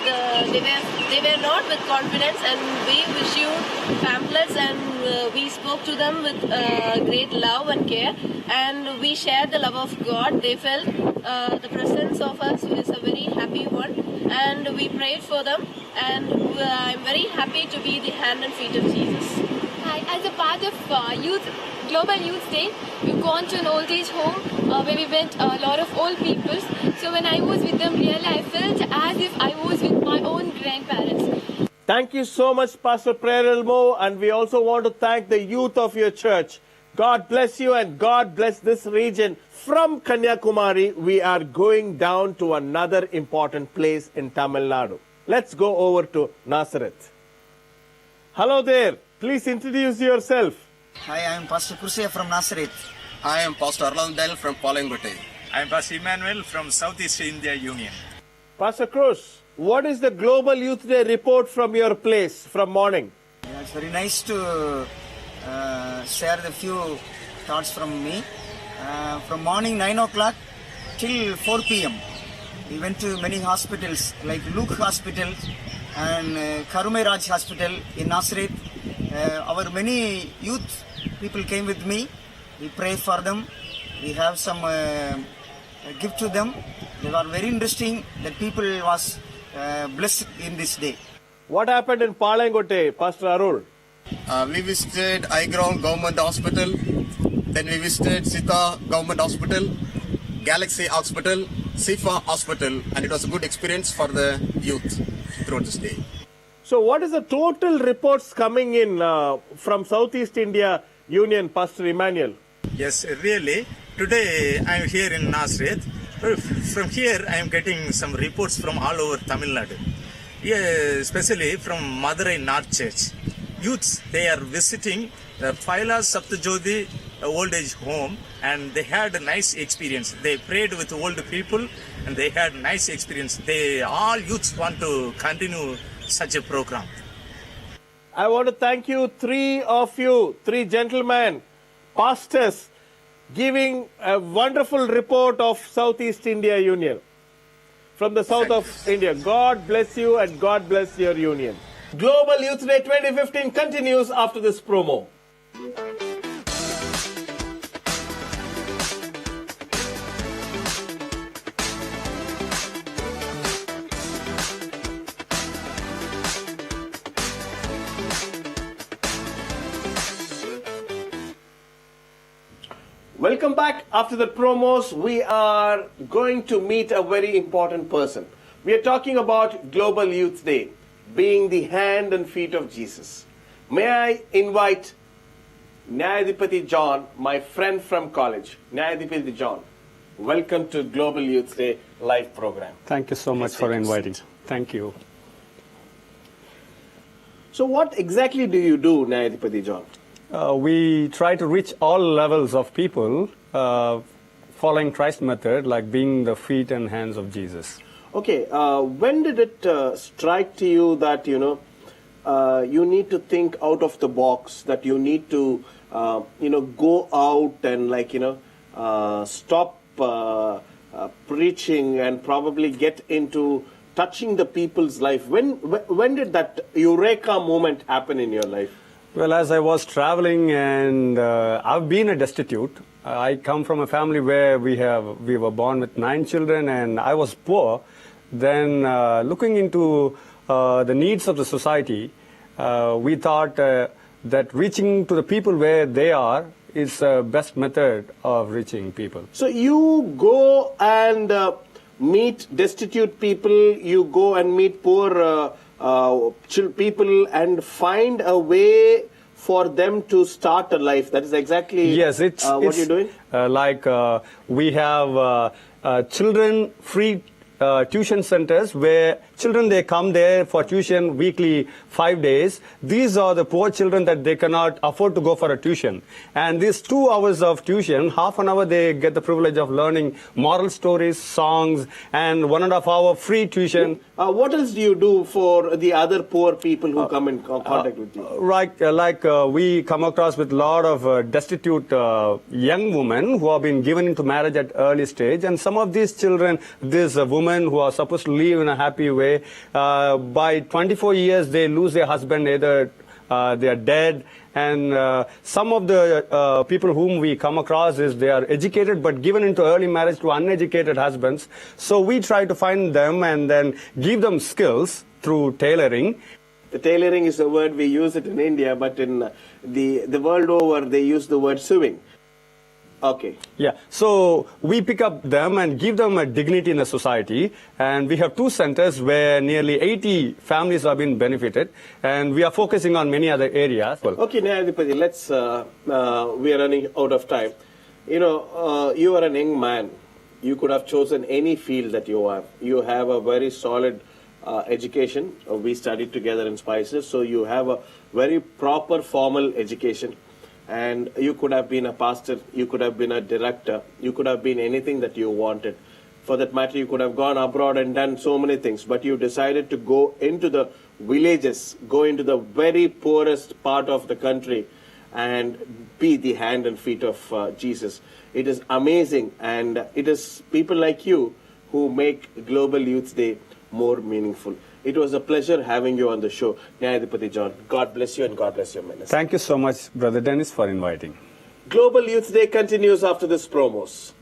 They were not with confidence, and we issued pamphlets, and we spoke to them with great love and care, and we shared the love of God. They felt the presence of us is a very happy one, and we prayed for them, and I'm very happy to be the hand and feet of Jesus. Hi, as a part of Global Youth Day, we've gone to an old age home where we met a lot of old people. So when I was with them, really I felt as if I was with my own grandparents. Thank you so much, Pastor Prayer Elmo, and we also want to thank the youth of your church. God bless you and God bless this region. From Kanyakumari, we are going down to another important place in Tamil Nadu. Let's go over to Nazareth. Hello there. Please introduce yourself. Hi, I am Pastor Kursia from Nazareth. I am Pastor Arlandel from Palangote. I am Pastor Emmanuel from Southeast India Union. Pastor Cruz, what is the Global Youth Day report from your place from morning? Yeah, it's very nice to share the few thoughts from me. From morning 9 o'clock till 4 p.m. we went to many hospitals like Luke Hospital and Karume Raj Hospital in Nazareth. Our many youth people came with me. We pray for them. We have some gift to them. They were very interesting. The people was blessed in this day. What happened in Palangote, Pastor Arul? We visited iGround Government Hospital. Then we visited Sita Government Hospital, Galaxy Hospital, Sifa Hospital, and it was a good experience for the youth throughout this day. So what is the total reports coming in from Southeast India Union, Pastor Emmanuel? Yes, really. Today I am here in Nazareth. From here I am getting some reports from all over Tamil Nadu. Yeah, especially from Madurai North Church. Youths, they are visiting the Phaila Saptajodi old age home, and they had a nice experience. They prayed with old people and they had nice experience. All youths want to continue such a program. I want to thank you, three gentlemen, pastors, giving a wonderful report of Southeast India Union from the south of India. God bless you and God bless your union. Global Youth Day 2015 continues after this promo. Welcome back. After the promos, we are going to meet a very important person. We are talking about Global Youth Day, being the hand and feet of Jesus. May I invite Nyadipati John, my friend from college. Nyadipati John, welcome to Global Youth Day live program. Thank you so much for inviting. Thank you. So what exactly do you do, Nyadipati John? We try to reach all levels of people following Christ's method, like being the feet and hands of Jesus. Okay, when did it strike to you that, you need to think out of the box, that you need to, go out and stop preaching and probably get into touching the people's life? When did that eureka moment happen in your life? Well, as I was traveling, and I've been a destitute. I come from a family where we were born with 9 children, and I was poor. Then looking into the needs of the society, we thought that reaching to the people where they are is the best method of reaching people. So you go and meet destitute people, you go and meet poor people and find a way for them to start a life. That is exactly what you're doing? We have children free tuition centers where children, they come there for tuition weekly 5 days. These are the poor children that they cannot afford to go for a tuition. And these 2 hours of tuition, half an hour they get the privilege of learning moral stories, songs, and 1.5 hour free tuition. What else do you do for the other poor people who come in contact with you? We come across with a lot of destitute young women who have been given into marriage at early stage, and some of these children, these women who are supposed to live in a happy way, by 24 years they lose their husband, either they are dead, and some of the people whom we come across is they are educated but given into early marriage to uneducated husbands. So we try to find them and then give them skills through tailoring. The tailoring is a word we use it in India, but in the world over they use the word sewing. Okay. Yeah, so we pick up them and give them a dignity in the society, and we have 2 centers where nearly 80 families have been benefited, and we are focusing on many other areas. Okay, Nyadipati, let's, we are running out of time. You know, you are a young man. You could have chosen any field that you have. You have a very solid education. We studied together in Spices, so you have a very proper formal education. And you could have been a pastor, you could have been a director, you could have been anything that you wanted. For that matter, you could have gone abroad and done so many things, but you decided to go into the villages, go into the very poorest part of the country and be the hand and feet of Jesus. It is amazing, and it is people like you who make Global Youth Day more meaningful. It was a pleasure having you on the show, Nyadipati John. God bless you and God bless your ministry. Thank you so much, Brother Dennis, for inviting. Global Youth Day continues after this promos.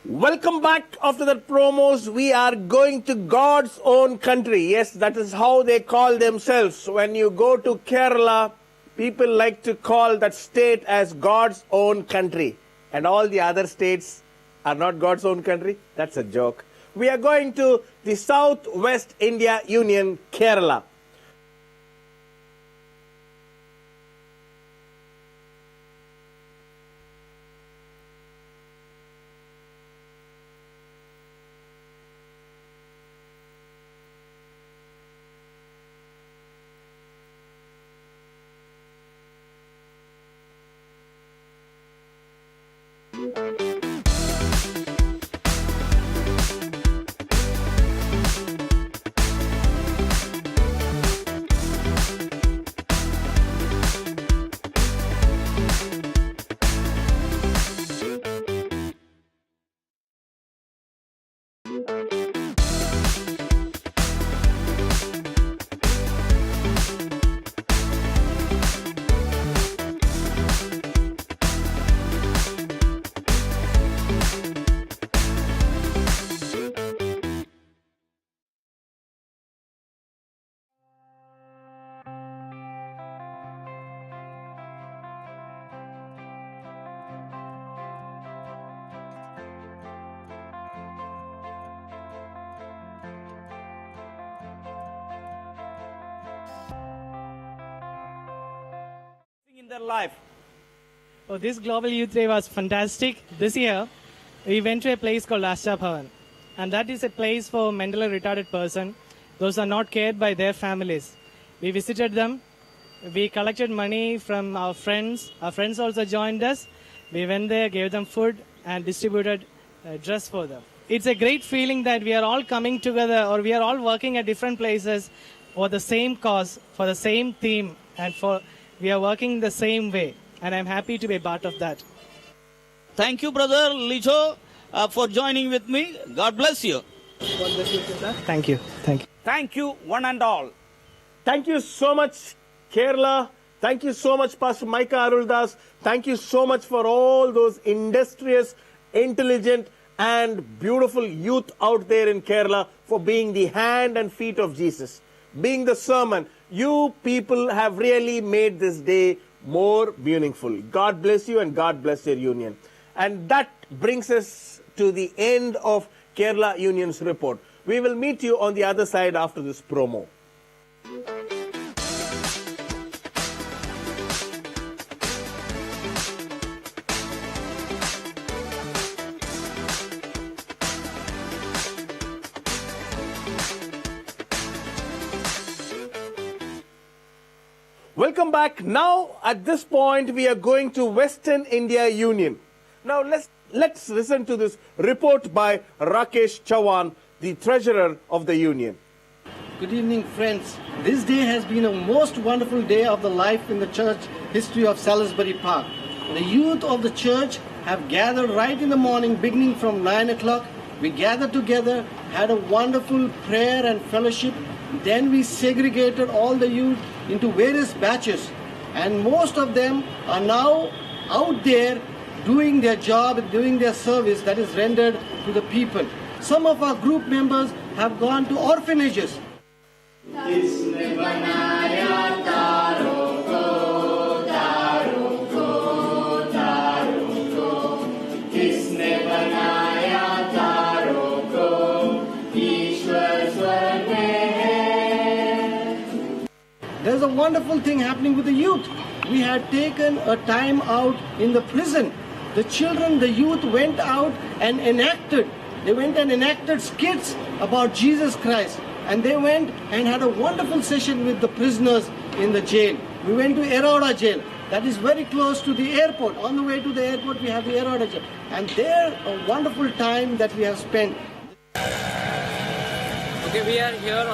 Welcome back. After that promos, we are going to God's own country. Yes, that is how they call themselves. When you go to Kerala, people like to call that state as God's own country. And all the other states are not God's own country. That's a joke. We are going to the South West India Union, Kerala. In their life. Oh, this Global Youth Day was fantastic. This year, we went to a place called Ashta Bhavan, and that is a place for mentally retarded person. Those are not cared by their families. We visited them. We collected money from our friends. Our friends also joined us. We went there, gave them food, and distributed dress for them. It's a great feeling that we are all coming together, or we are all working at different places for the same cause, for the same theme, and we are working the same way, and I'm happy to be a part of that. Thank you, Brother Lijo, for joining with me. God bless you. God bless you, sir. Thank you. Thank you. Thank you, one and all. Thank you so much, Kerala. Thank you so much, Pastor Micah Aruldas. Thank you so much for all those industrious, intelligent, and beautiful youth out there in Kerala for being the hand and feet of Jesus, being the sermon. You people have really made this day more meaningful. God bless you and God bless your union. And that brings us to the end of Kerala Union's report. We will meet you on the other side after this promo. Welcome back. Now, at this point, we are going to Western India Union. Now, let's listen to this report by Rakesh Chauhan, the treasurer of the union. Good evening, friends. This day has been a most wonderful day of the life in the church history of Salisbury Park. The youth of the church have gathered right in the morning, beginning from 9 o'clock. We gathered together, had a wonderful prayer and fellowship. Then we segregated all the youth into various batches, and most of them are now out there doing their job, doing their service that is rendered to the people. Some of our group members have gone to orphanages. There's a wonderful thing happening with the youth. We had taken a time out in the prison. The children, the youth went out and enacted. They went and enacted skits about Jesus Christ. And they went and had a wonderful session with the prisoners in the jail. We went to Eroda jail. That is very close to the airport. On the way to the airport, we have the Eroda jail. And there, a wonderful time that we have spent. Okay, we are here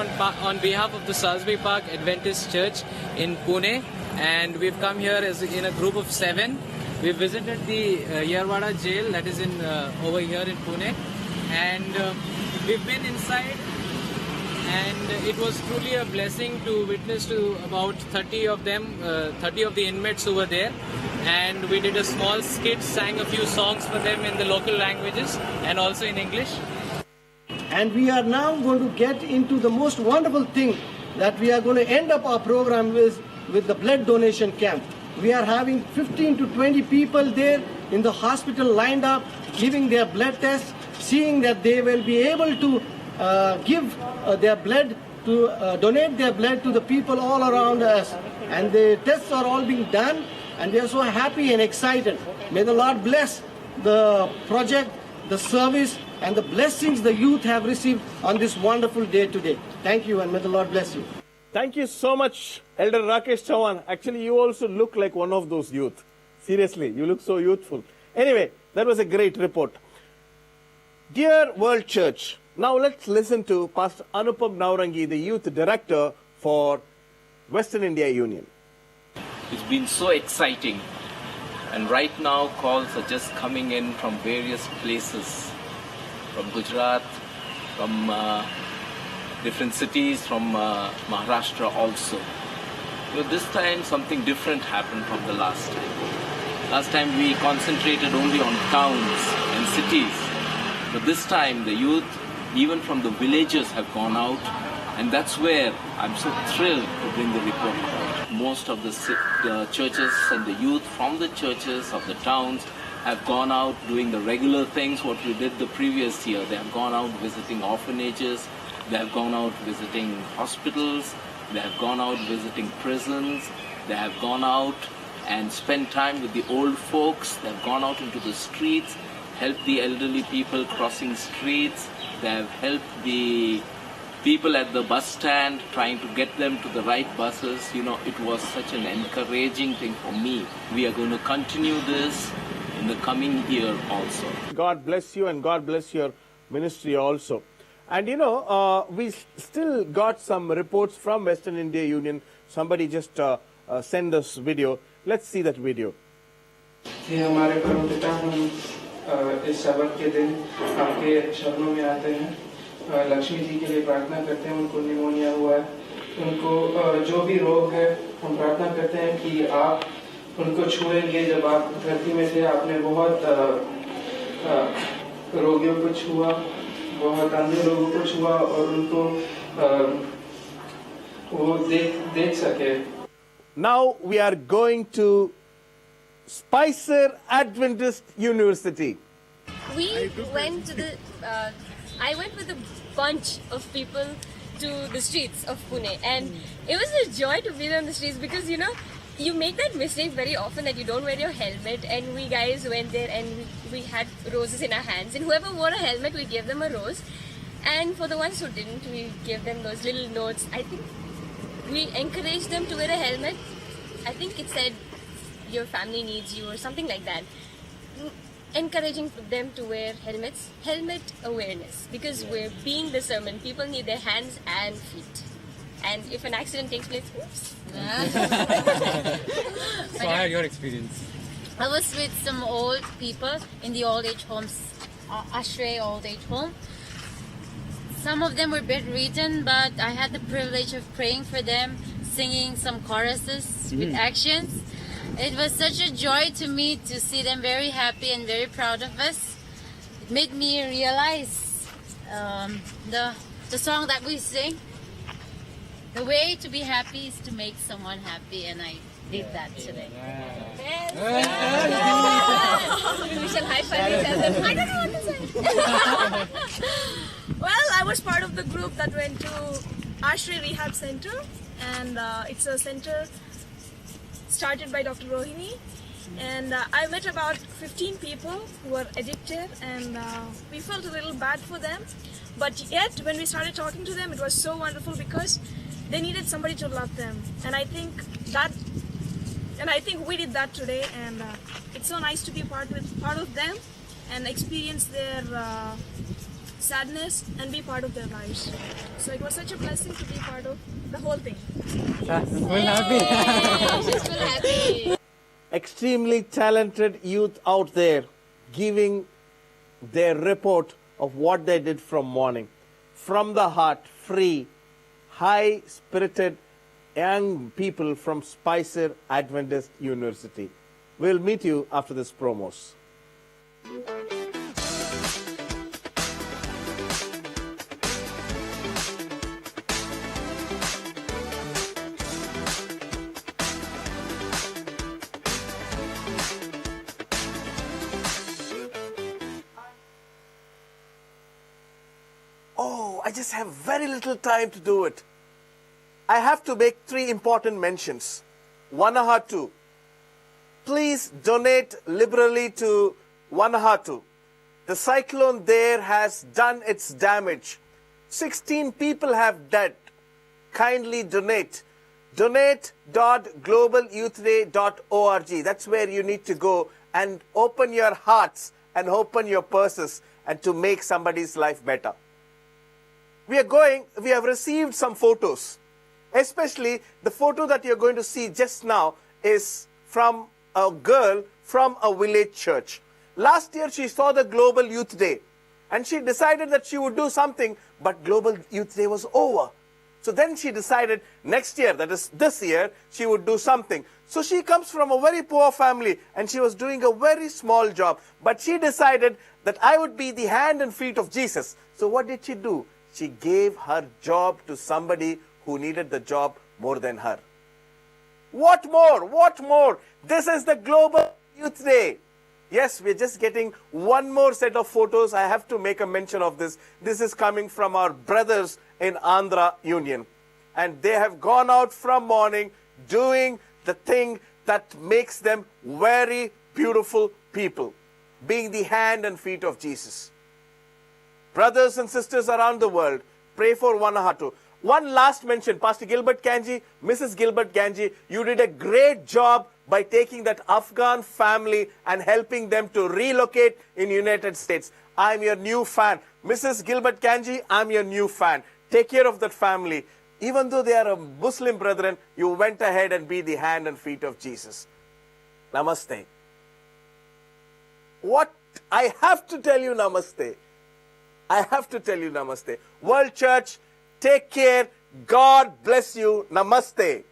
on behalf of the Salisbury Park Adventist Church in Pune, and we've come here as in a group of 7. We visited the Yerwada jail that is in over here in Pune, and we've been inside, and it was truly a blessing to witness to about 30 of them, 30 of the inmates who were there, and we did a small skit, sang a few songs for them in the local languages and also in English. And we are now going to get into the most wonderful thing that we are going to end up our program with the blood donation camp. We are having 15 to 20 people there in the hospital lined up, giving their blood tests, seeing that they will be able to give their blood, to donate their blood to the people all around us. And the tests are all being done, and we are so happy and excited. May the Lord bless the project, the service, and the blessings the youth have received on this wonderful day today. Thank you, and may the Lord bless you. Thank you so much, Elder Rakesh Chauhan. Actually, you also look like one of those youth. Seriously, you look so youthful. Anyway, that was a great report. Dear World Church, now let's listen to Pastor Anupam Naurangi, the youth director for Western India Union. It's been so exciting, and right now calls are just coming in from various places, from Gujarat, from different cities, from Maharashtra also. This time something different happened from the last time. Last time we concentrated only on towns and cities, but this time the youth, even from the villages, have gone out, and that's where I'm so thrilled to bring the report out. Most of the churches and the youth from the churches of the towns have gone out doing the regular things what we did the previous year. They have gone out visiting orphanages, they have gone out visiting hospitals, they have gone out visiting prisons, they have gone out and spent time with the old folks, they have gone out into the streets, helped the elderly people crossing streets, they have helped the people at the bus stand, trying to get them to the right buses. It was such an encouraging thing for me. We are going to continue this in the coming year also. God bless you, and God bless your ministry also. And we still got some reports from Western India Union. Somebody just sent us video. Let's see that video. हमारे परमपिता, हम इस सबक के दिन आपके शरणों में आते हैं। लक्ष्मी जी के लिए प्रार्थना करते हैं, उनको निमोनिया हुआ है, उनको जो भी रोग है, हम प्रार्थना करते हैं कि आप उनको छुएंगे। जब आप धरती में थे, आपने बहुत रोगियों को छुआ, बहुत अंधे लोगों को छुआ, और उनको वो देख सके। Now we are going to Spicer Adventist University. We went to the I went with a bunch of people to the streets of Pune, and it was a joy to be there on the streets because you make that mistake very often that you don't wear your helmet, and we guys went there and we had roses in our hands, and whoever wore a helmet, we gave them a rose, and for the ones who didn't, we gave them those little notes. I think we encouraged them to wear a helmet. I think it said your family needs you or something like that. Encouraging them to wear helmets, helmet awareness, because we're being the sermon. People need their hands and feet, and if an accident takes place, oops. So how your experience? I was with some old people in the old age homes, Ashray old age home. Some of them were bedridden, but I had the privilege of praying for them, singing some choruses with actions. It was such a joy to me to see them very happy and very proud of us. It made me realize the song that we sing. The way to be happy is to make someone happy, and I did that today. We shall high five each other. I don't know what to say. Well, I was part of the group that went to Ashray Rehab Center, and it's a center started by Dr. Rohini, and I met about 15 people who were addicted, and we felt a little bad for them, but yet when we started talking to them, it was so wonderful because they needed somebody to love them, and I think we did that today, and it's so nice to be part of them and experience their sadness and be part of their lives. So it was such a blessing to be part of the whole thing. She's full happy. Extremely talented youth out there giving their report of what they did from morning. From the heart, free, high-spirited young people from Spicer Adventist University. We'll meet you after this promos. I just have very little time to do it. I have to make 3 important mentions. Vanahatu. Please donate liberally to Vanahatu. The cyclone there has done its damage. 16 people have died. Kindly donate. Donate.globalyouthday.org. That's where you need to go and open your hearts and open your purses and to make somebody's life better. We have received some photos. Especially the photo that you're going to see just now is from a girl from a village church. Last year she saw the Global Youth Day and she decided that she would do something, but Global Youth Day was over. So then she decided next year, that is this year, she would do something. So she comes from a very poor family and she was doing a very small job. But she decided that I would be the hand and feet of Jesus. So what did she do? She gave her job to somebody who needed the job more than her. What more? What more? This is the Global Youth Day. Yes, we're just getting one more set of photos. I have to make a mention of this. This is coming from our brothers in Andhra Union. And they have gone out from morning doing the thing that makes them very beautiful people, being the hand and feet of Jesus. Brothers and sisters around the world, pray for Vanahatu. One last mention, Pastor Gilbert Ganji, Mrs. Gilbert Ganji, you did a great job by taking that Afghan family and helping them to relocate in United States. I'm your new fan. Mrs. Gilbert Ganji, I'm your new fan. Take care of that family. Even though they are a Muslim brethren, you went ahead and be the hand and feet of Jesus. Namaste. What? I have to tell you namaste. I have to tell you namaste. World Church, take care. God bless you. Namaste.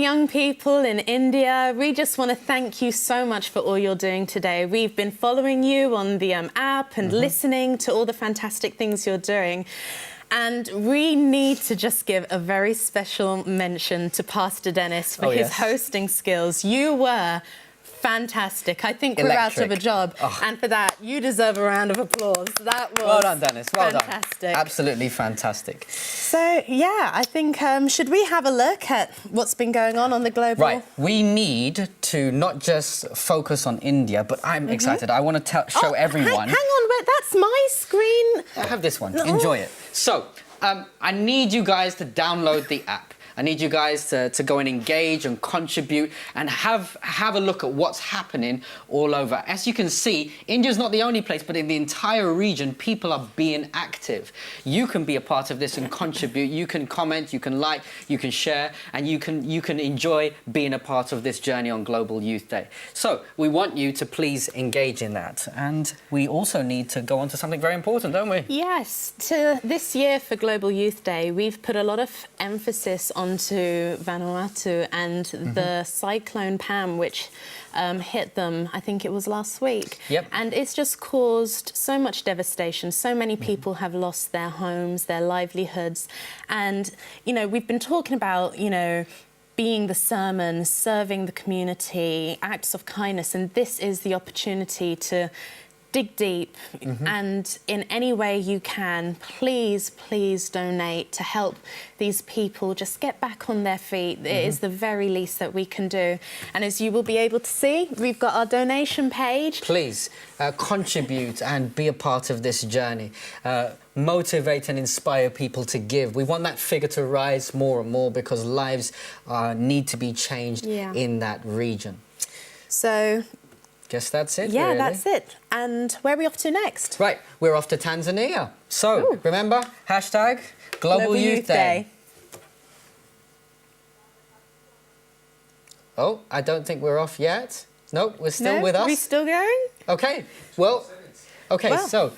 young people in India, we just want to thank you so much for all you're doing today. We've been following you on the app and listening to all the fantastic things you're doing. And we need to just give a very special mention to Pastor Dennis for his hosting skills. You were fantastic. I think we're out of a job. And for that, you deserve a round of applause. That was well done, Dennis. Well fantastic. done. Absolutely fantastic. So, yeah, I think, should we have a look at what's been going on the global... Right. We need to not just focus on India, but I'm excited. I want to show everyone... Hang on, wait, that's my screen. I have this one. Enjoy it. So, I need you guys to download the app. I need you guys to go and engage and contribute and have a look at what's happening all over. As you can see, India's not the only place, but in the entire region, people are being active. You can be a part of this and contribute. You can comment, you can like, you can share, and you can enjoy being a part of this journey on Global Youth Day. So we want you to please engage in that. And we also need to go on to something very important, don't we? Yes. This year for Global Youth Day, we've put a lot of emphasis onto Vanuatu and the Cyclone Pam, which hit them, I think it was last week. Yep. And it's just caused so much devastation. So many people have lost their homes, their livelihoods. And, you know, we've been talking about, you know, being the sermon, serving the community, acts of kindness. And this is the opportunity to dig deep and in any way you can, please donate to help these people just get back on their feet. It is the very least that we can do. And as you will be able to see, we've got our donation page. Please contribute and be a part of this journey. Motivate and inspire people to give. We want that figure to rise more and more because lives need to be changed in that region. So guess that's it. Yeah, really. that's it. And where are we off to next? Right, we're off to Tanzania. So remember, hashtag Global Youth Day. Oh, I don't think we're off yet. Nope, we're still with us. Are we still going? Okay, well, so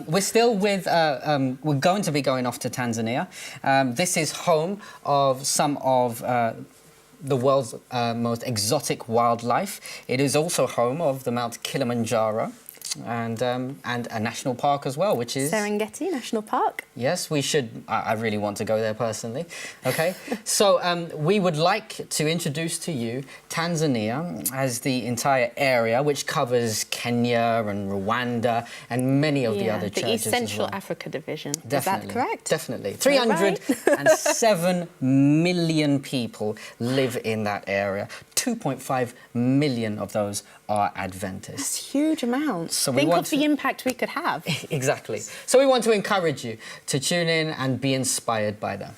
we're still with, we're going to be going off to Tanzania. This is home of some of the world's most exotic wildlife. It is also home of the Mount Kilimanjaro and a national park as well, which is... Serengeti National Park. Yes, we should... I really want to go there personally. Okay, so we would like to introduce to you Tanzania as the entire area, which covers Kenya and Rwanda and many of the other churches the East Central as well. Africa division. Definitely, is that correct? Definitely. 307 million people live in that area. 2.5 million of those are Adventists. That's a huge amount. So Think of the impact we could have. Exactly. So we want to encourage you to tune in and be inspired by them.